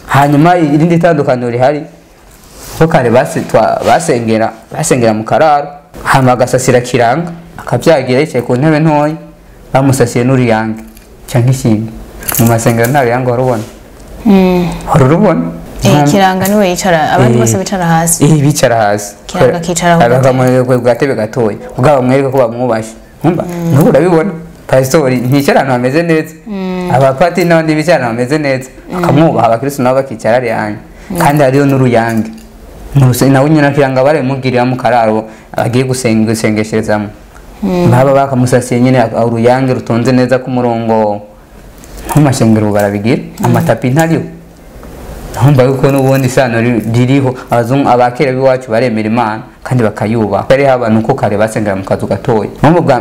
hanyuma irindi tandukaniro rihari ko kare basengera mu kararo hama agasasira kiranga akabyagira yicaye ku ntebe ntoya bamusasiye n'uruyange cyangwa ishyinga mu masengero nta ruyange warubona warurubona kiranga niwe yicara abandi bose bicara hasi bicara hasi kiranga kicara mu gatebe gatoya ubwabo mwereka ko bamwubashe nkumva nuko urabibona pastori nticara ahantu hameze neza abapati n'abandi bicara ahantu hameze neza akamwubaha abakristo nabo bakicara ari hanya kandi hariyo n'uruyange nawe nyine kiranga baramubwirira mu kararo agiye gusengesherezamo baba bakamusasiye nyine uruyange rutonze neza ku murongo nk'amashengero barabigira amatapi ntariyo ntumva yuko n'ubundi isano ririho abakera b'iwacu baremera Imana kandi bakayubaha hariho abantu uko kare basengera mu kazu gatoya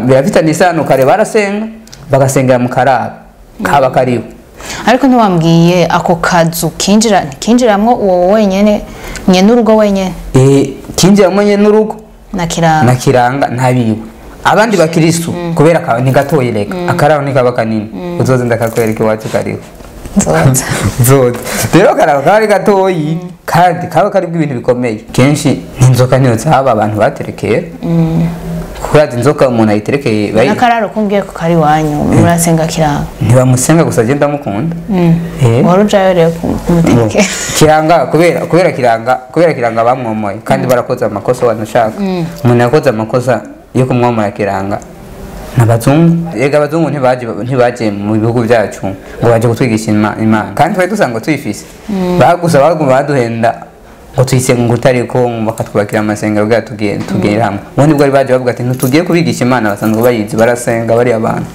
birafitanye isano kare barasenga bagasengera mu kararo kaba kariho ariko ntiwambwiye ako kazu kinjiramwo uwo wenyene nyene urugo wenyene kinjiramwo nyene urugo na kiranga ntabiwe abandi bakirisu kubera ni gatoyi reka akararo ni kaba kanini uzoze ndakakwereka iwacu kariho zoza rero kararo kari gatoyi kandi kaba kari bw'ibintu bikomeye kenshi n'inzoka niyo zaba abantu baterekera kuraza inzoka umuntu ayiterekeye n'akararo kumbwiye ko kari wanyu murasenga kiranga ntibamusenga gusa je ndamukunda warujayo rero kumutekera kiranga kubera kiranga bamwomoye kandi barakoze amakosa wanashaka umuntu yakoze amakosa yo kumwomoya kiranga n'abazungu yega abazungu ntibaje mu bihugu byacu ngo baje kutwigisha imana kandi twari dusanga tuyifise bagusa baguma baduhenda ngo tuyisenga ngo utariko bakatwubakira amasengero bwa tugera hamwe ubundi bwo baje bavuga ati ntitugiye kubigisha imana basanzwe bayizi barasenga bari abantu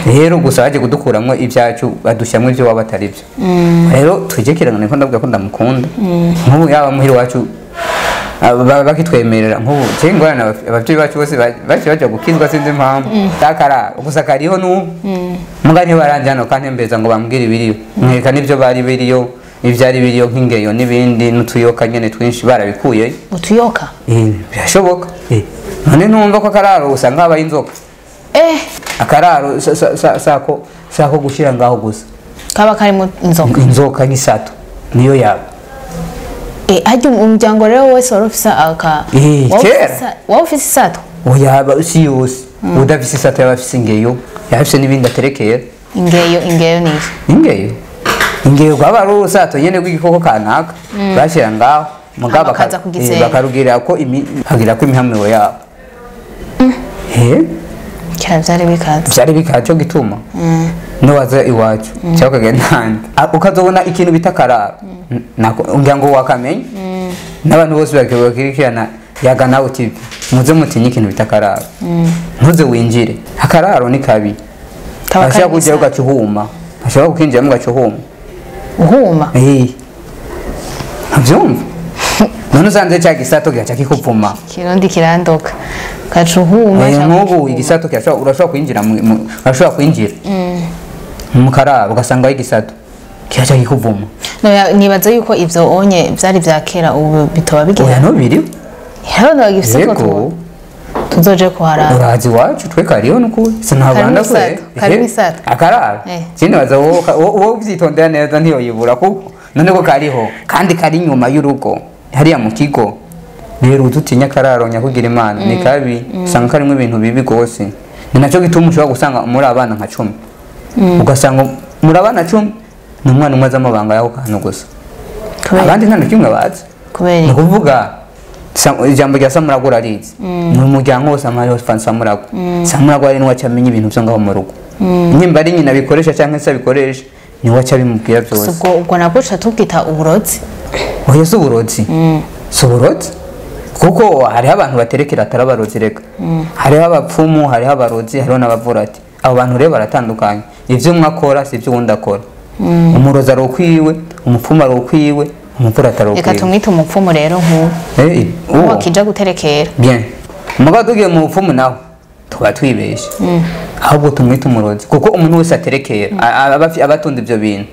rero gusa baje kudukuramwo ibyacu badushyamwe ibyo waba atari byo rero tuje kiranga niko ndavuga ko ndamukunda nk'ubu yaba muhiri wacu bakitwemerera nk'ubu cyangwa ingorane ababyeyi bacu bose baje gukizwa sinzi impamvu takara gusa kariho n'ubu mugani baranjyana ukantembeza ngo bambwire ibiriyo mwereka n'ibyo bari biriyo ivyari biriyo nk'ingeyo n'ibindi n'utuyoka nyene twinshi barabikuye utuyoka birashoboka none numva ko akararo usanga habaye inzoka akararo sako gushira ngaho gusa kaba karimo inzoka nk'isato niyo yaba hajya umuryango rero wese wari ufise waba ufise isato yaba si yose udafise isato yaba afise ingeyo yaba afise n'ibindi aterekera ingeyo ni ingeyo kwaba ari urusato nyene rw'igikoko kanaka bashira ngaho mugabo bakarugira ko hagira ko imihamuro yabo vyari bikaze cyo gituma niwaza iwacu cyangwa ukagenda ukazobona ikintu bita kararo ngira ngo wakamenya n'abantu bose bakirikirana yaga nawe TV muze mutinye ikintu bita kararo ntuze winjire akararo ni kabi ashaka kujya ugacuhuma ashaka kukinjira mu gacuhuma uhuma avyumva none usanze cya gisato gacha kikuvuma kirundi kirandoka gacuhuma nk'ubu igisato urashobora kwinjira urashobora kwinjira mu kararo ugasanga igisato kiacha kikuvuma nibaza yuko ivyo onye vyari vya kera ubu bitoba bigira oya no biri rero ndagifise ko tuzoje kuharara urazi wacu twe kariho nuko sinabanda kwe kari isato akarara kindi baza wo byitondera neza ntiyo yibura kuko none ko kariho kandi kari nyuma y'urugo hariya mu kigo rero udutinya kararo nyakugira imana ni kabi usanga karimo ibintu bibi gose ni naco gituma ushobora gusanga muri abana nka 10 ugasanga muri abana 10 n'umwana umwe azamabanga yaho kantu gusa abandi nta kimwe bazi kubera kuvuga ijambo rya Samuragura arizi mu muryango wose amari hose Samuragura Samuragura ari n'uwacamenya ibintu byo ngaho mu rugo nyimba ari nyina bikoresha cyangwa se abikoresha ni wacabimubwira byose ubwo naguca tubwita uburozi oya so uburozi so uburozi kuko hariho abantu baterekera atarabarozi reka hariho abapfumu hariho abarozi hariho n'abavura ati abo bantu rero baratandukanye ivyo mwakora si byo wundi akora umurozi ari ukwiwe umupfumu ari ukwiwe umupfura atari ukwiwe reka tumwite umupfumu rero nk'uwo kija guterekera bien mugabo tugiye mu bupfumu naho tuba twibeshe ahubwo tumwite umurozi kuko umuntu wese aterekera abatunda ivyo bintu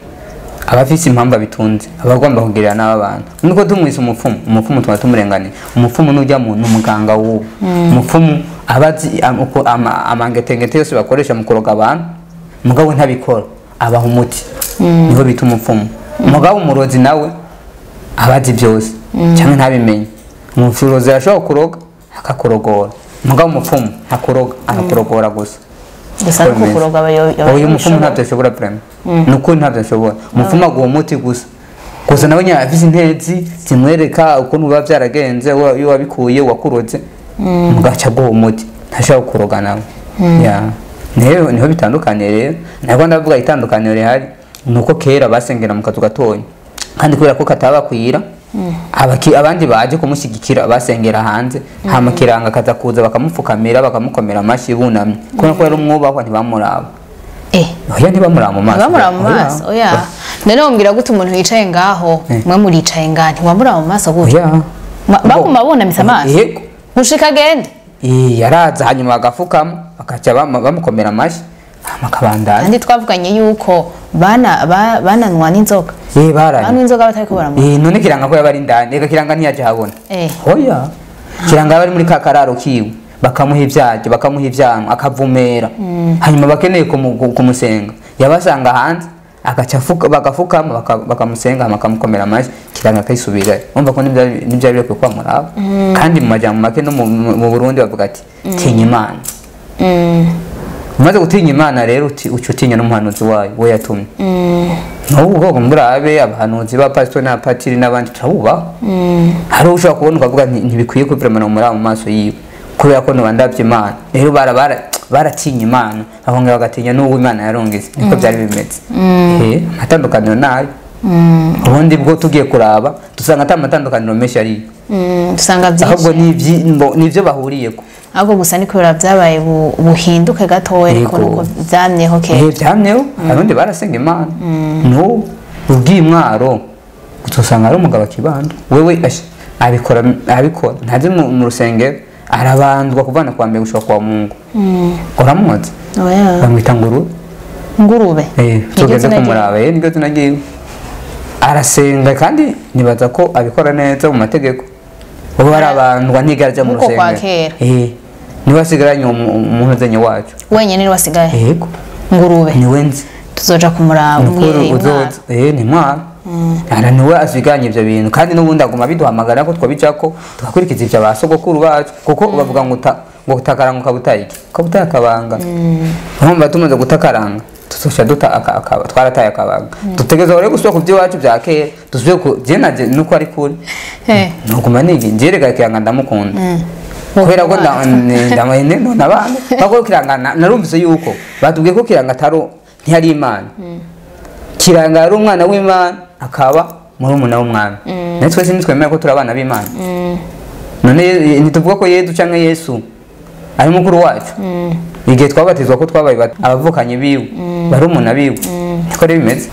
abafise impamvu abitunze abagomba kugirira n'abantu nuko tumwise umupfumu tuba tumurenganiye umupfumu n'ujya mu muganga w'ubu umupfumu abazi amangetengete yose bakoresha mu kuroga abantu mugabo ntabikora abaha umuti niho bita umupfumu mugabo umurozi nawe abazi byose cyangwa ntabimenye umurozi arashobora kuroga akakurogora mugabo umupfumu ntakuroga arakurogora gusa gusa ariko kuroga uyu mupfumu ntabyo ashobora prema nukuri ntabyo ashobora umupfumu aguha umuti gusa nawe nyine afise intezi zimwereka ukuntu biba byaragenze iyo wabikuye wakuroze mugaca aguha umuti ntashobora kuroga nawe niho bitandukanye rero ntabwo ndavuga itandukaniro rihari nuko kera basengera mu kazu gatoya kandi kubera ko katabakwira abandi baje kumushyigikira basengera hanze hama kiranga kaza kuza bakamupfukamira bakamukomera amashyi bunamye kubera ko yari umwubahwa ntibamuraba oya ntibamuraba mu maso oya none wombwira gute umuntu yicaye ngaho mwe muricaye ngaho ntiwamuraba mu maso gute baguma bunamisa amaso gushika agende yaraza hanyuma bagafukama bakaca bamukomera amashyi kandi twavuganye yuko bananwa n'inzoga banwa inzoga batariko baramuha none kiranga ko yabari ndani reka kiranga ntiyaje habona oya kiranga bari muri ka kararo kiwe bakamuha ibyaje bakamuha ivyano akavumera hanyuma bakeneye kumusenga yabasanga hanze agacafuka bagafukama bakamusenga bakamukomera amashi kiranga kayisubira umva ko nibyo byo kwa muraba kandi mu majambo make no mu Burundi bavuga ati tinya Imana umaze gutinya Imana rero ucutinya n'umuhanuzi wayo we yatumye n'ubwo murabe abahanuzi ba pastor na patiri n'abandi tawuba hari ushaka kubona ukavuga ntibikwiye ko vraiment muri mu maso yiwe kubera ko nubandavye Imana rero baratinya Imana abongera bagatinya n'uwo Imana yarongeze niko byari bimeze atandukaniro nayo ubundi bwo tugiye kuraba dusanga atamatandukaniro menshi ari dusanga byinshi ahubwo nivyo bahuriyeko ahubwo gusa niko byabaye buhinduke gatowe kuko byamyeho kera byamyeho arundi barasenga Imana no ubwiye mwaro utosanga ari umugabo akibanda wewe abikora ntazi mu rusengero arabandwa kuvana kwa mbere gushaka kwa Mungu uramuzi bamwita ngurube tugende kumuraba nibyo tunagiye arasenga kandi nibaza ko abikora neza mu mategeko ubu barabandwa ntigarajya mu rusengero niwe asigaranye umuntu zenye wacu wenyine niwe asigaye yego ngurube niwe nzi tuzoja kumuraba ni mwana ara niwe asiganye ibyo bintu kandi n'ubundi aguma biduhamagara ko twabicako tukakurikiza ibyo abasogokuru bacu kuko bavuga ngo utakaranga ukabutayiki ukabutaya akabanga urumva tumaze gutakaranga tuzosha twarataye akabanga dutegeza rero gusubira ku by'iwacu bya kera dusubire ku jenaje nuko ari kuri nuguma nigi njerega kiranga ndamukunda kubera ko ndamahene none abantu bako kiranga narumvise yuko batubwiye ko kiranga taro ntiyari Imana kiranga ari umwana w'Imana akaba muri umuna w'umwami natwe sinitwemera ko turabana b'Imana none nituvuga ko Yesu canke Yesu ari mukuru wacu igihe twabatizwa ko twabaye abavukanye biwe bari umuna biwe niko rero bimeze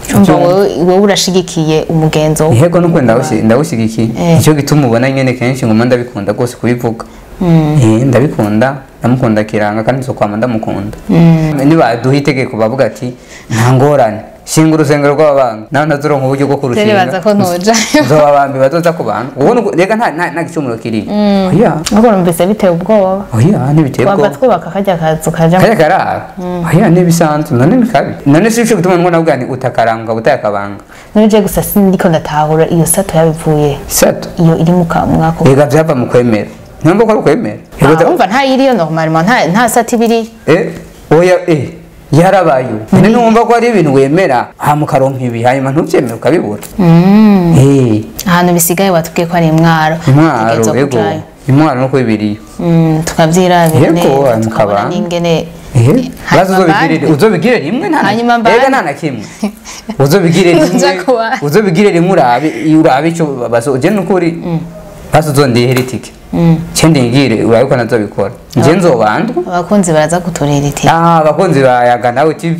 wowe urashigikiye umugenzo yego nuko ndawushigikiye icyo gituma ubona nyene kenshi ngoma ndabikunda rwose kubivuga ndabikunda ndamukunda kiranga kandi nzokwama ndamukunda niba duha itegeko bavuga ati nta ngorane shinga urusengero rw'ababanga nawe ntazuronka uburyo bwo kurushinga baza ko ntoja nzobabambi bazoza ku bantu ubona rega nta gicumuro kiri oya ahubwo numvise biteye ubwoba oya ntibiteye ubwoba waba twubaka kajya kazu kaja kajya karara oya n'ibisanzwe none ni kabi none si cyo gutuma nubwo navuga ni utakaranga utayakabanga nje gusa sindiko ndatahura iyo sato yabivuye sato iyo iri mu mwako rega byava mu kwemera ntabwo ko ari kwemera urumva nta iriyo normalement nta sato ibiri oya yarabayo none numva ko ari ibintu wemera hamukaronka ibi hanyuma ntubyemera ukabibura ahantu bisigaye watubwiye ko ari imwaro yego imwaro no kwibiriyo tukabyirabira neza tukabona n'ingene uzobigire rimwe nta na kimwe uzobigire rimwe urabe icyo basoje n'ukuri basuzondeye heritike cyende ngire urayuko nazobikora nje nzobandwa abakunzi baraza kuturira iti abakunzi bayaga nawe TV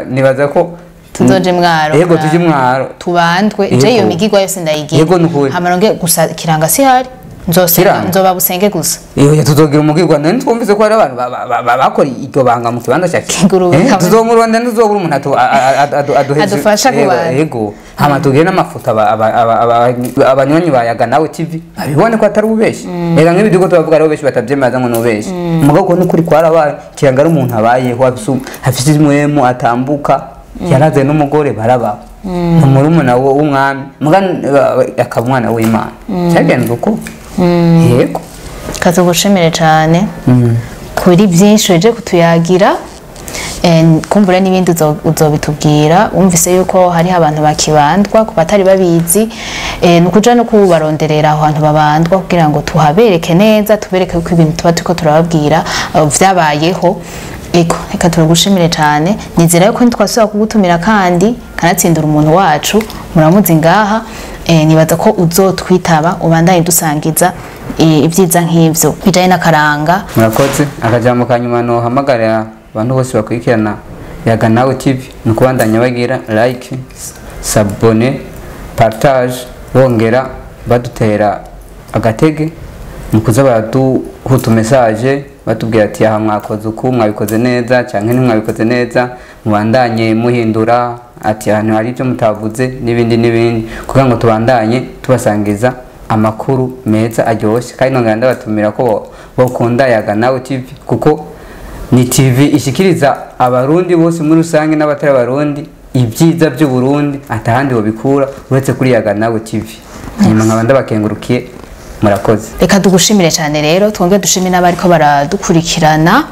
nibaza ko tuzoje mwaro yego tuje mwaro tubandwe je iyo migigwa yose ndayigiye yego nukuri hamaronge gusa kiranga si hari nzoba busenge gusa iyo tuzogira umugirwa none twumvise ko ari abantu bakora iryo banga mu kibanza cyake tuzomurwanda ntuzobura umuntu adufasha kubana yego hama tugire n'amafoto abanywanyi bayaga nawe TV abibone ko atari ubeshi rega nk'ibi duko tubavuga ari ubeshi batabyemaza ngo nubeshi mugabo n'ukuri kwarabaye kiranga ari umuntu abayeho afite imwemo atambuka yaraze n'umugore baraba umurumuna w'umwami mugani akaba umwana w'Imana cyagenze uko yego kazogushimire cyane kuri byinshi uje kutuyagira kumbura n'ibindi uzobitubwira wumvise yuko hari abantu bakibandwa ku batari babizi nukuja no kubaronderera aho hantu babandwa kugira ngo tuhabereke neza tubereke uko ibintu tuba turiko turababwira vyabayeho eko reka turagushimire cyane nizera yuko ntitwasubira kugutumira kandi kanatsindura umuntu wacu muramuzi ngaha nibaza ko uzotwitaba ubandanye dusangiza ibyiza nk'ivyo bijanye n'akaranga murakoze akajambo kanyuma no hamagarira abantu bose bakurikirana yaga nawe TV nukubandanya bagira like s'abonner partage bongera badutera agatege mukuza baraduhuta message batubwira ati aha mwakoze uku mwabikoze neza cyangwa ntimwabikoze neza mubandanye muhindura ati ahantu hari ibyo mutavuze n'ibindi kugira ngo tubandanye tubasangiza amakuru meza aryoshye kandi nongera ndabatumira ko bakunda Yaga Nawe TV kuko ni TV ishikiriza abarundi bose muri rusange n'abatari abarundi ibyiza by'u Burundi atahandi bobikura uretse kuri Yaga Nawe TV. Nyuma nkabanda bakengurukiye murakoze. Reka tugushimire cyane rero twongere dushimire n'abariko baradukurikirana.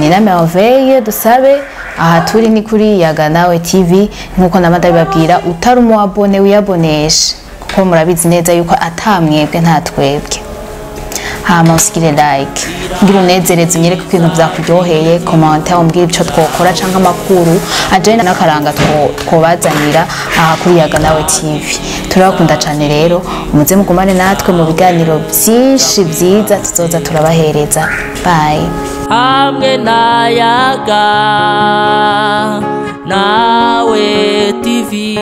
Ni na Merveille dusabe aha turi ni kuri Yaga Nawe TV nkuko namanda bibabwira utari umu abone wiyaboneshe kuko murabizi neza yuko atamwebwe nta twebwe. Hama usigire like ngira unezereze unyereke ko ibintu byakuryoheye commentaire umbwire ico twokora canka amakuru ajena nakaranga twobazanira aha kuri Yaga Nawe TV. Turakunda cyane rero umuze mugumane natwe mu biganiro byinshi byiza tuzoza turabahereza. Bye. Hamwe na Yaga Nawe TV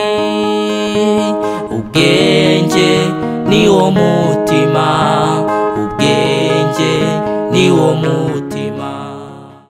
ubwenge ni wo mutima ubwenge ni wo mutima